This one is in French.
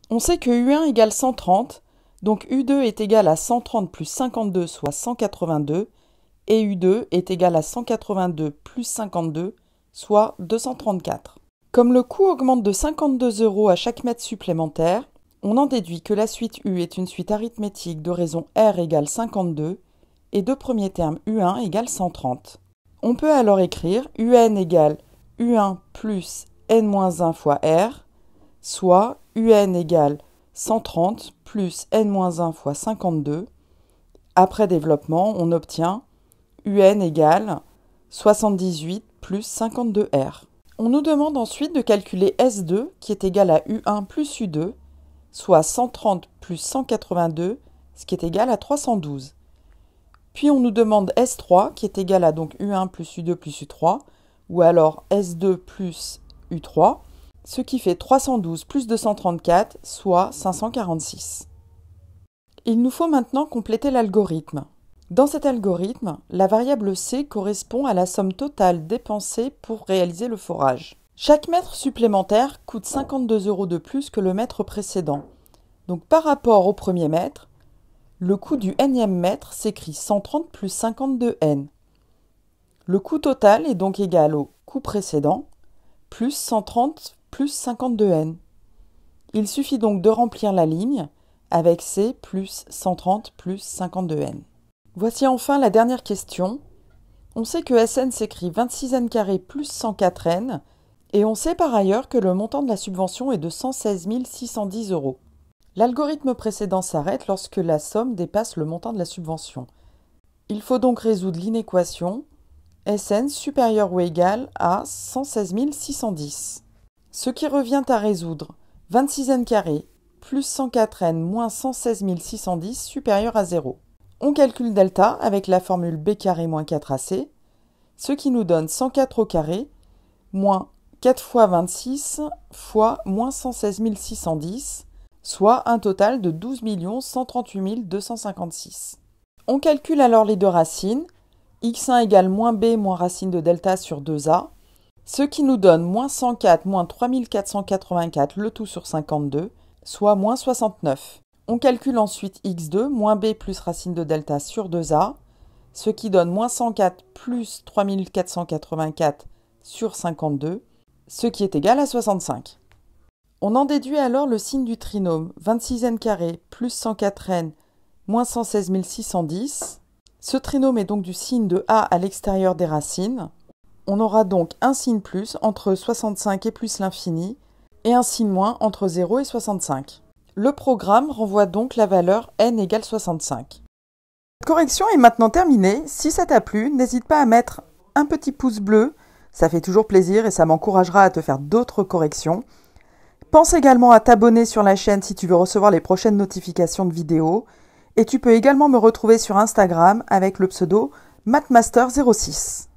On sait que U1 égale 130, donc U2 est égal à 130 plus 52, soit 182, et U2 est égal à 182 plus 52, soit 234. Comme le coût augmente de 52 € à chaque mètre supplémentaire, on en déduit que la suite U est une suite arithmétique de raison R égale 52 et de premier terme U1 égale 130. On peut alors écrire UN égale U1 plus N-1 fois R, soit UN égale 130 plus N-1 fois 52. Après développement, on obtient UN égale 78 plus 52R. On nous demande ensuite de calculer S2 qui est égal à U1 plus U2, soit 130 plus 182, ce qui est égal à 312. Puis on nous demande S3 qui est égal à donc U1 plus U2 plus U3, ou alors S2 plus U3, ce qui fait 312 plus 234, soit 546. Il nous faut maintenant compléter l'algorithme. Dans cet algorithme, la variable C correspond à la somme totale dépensée pour réaliser le forage. Chaque mètre supplémentaire coûte 52 € de plus que le mètre précédent. Donc par rapport au premier mètre, le coût du nème mètre s'écrit 130 plus 52N. Le coût total est donc égal au coût précédent, plus 130 plus 52N. Il suffit donc de remplir la ligne avec C plus 130 plus 52N. Voici enfin la dernière question. On sait que Sn s'écrit 26N² plus 104N et on sait par ailleurs que le montant de la subvention est de 116 610 €. L'algorithme précédent s'arrête lorsque la somme dépasse le montant de la subvention. Il faut donc résoudre l'inéquation Sn supérieur ou égal à 116 610. Ce qui revient à résoudre 26N² plus 104N moins 116 610 supérieur à 0. On calcule delta avec la formule b carré moins 4ac, ce qui nous donne 104 au carré moins 4 fois 26 fois moins 116 610, soit un total de 12 138 256. On calcule alors les deux racines, x1 égale moins b moins racine de delta sur 2a, ce qui nous donne moins 104 moins 3484 le tout sur 52, soit moins 69. On calcule ensuite x2 moins b plus racine de delta sur 2a, ce qui donne moins 104 plus 3484 sur 52, ce qui est égal à 65. On en déduit alors le signe du trinôme 26N² plus 104N moins 116 610. Ce trinôme est donc du signe de a à l'extérieur des racines. On aura donc un signe plus entre 65 et plus l'infini, et un signe moins entre 0 et 65. Le programme renvoie donc la valeur n égale 65. Cette correction est maintenant terminée. Si ça t'a plu, n'hésite pas à mettre un petit pouce bleu, ça fait toujours plaisir et ça m'encouragera à te faire d'autres corrections. Pense également à t'abonner sur la chaîne si tu veux recevoir les prochaines notifications de vidéos. Et tu peux également me retrouver sur Instagram avec le pseudo mathmaster06.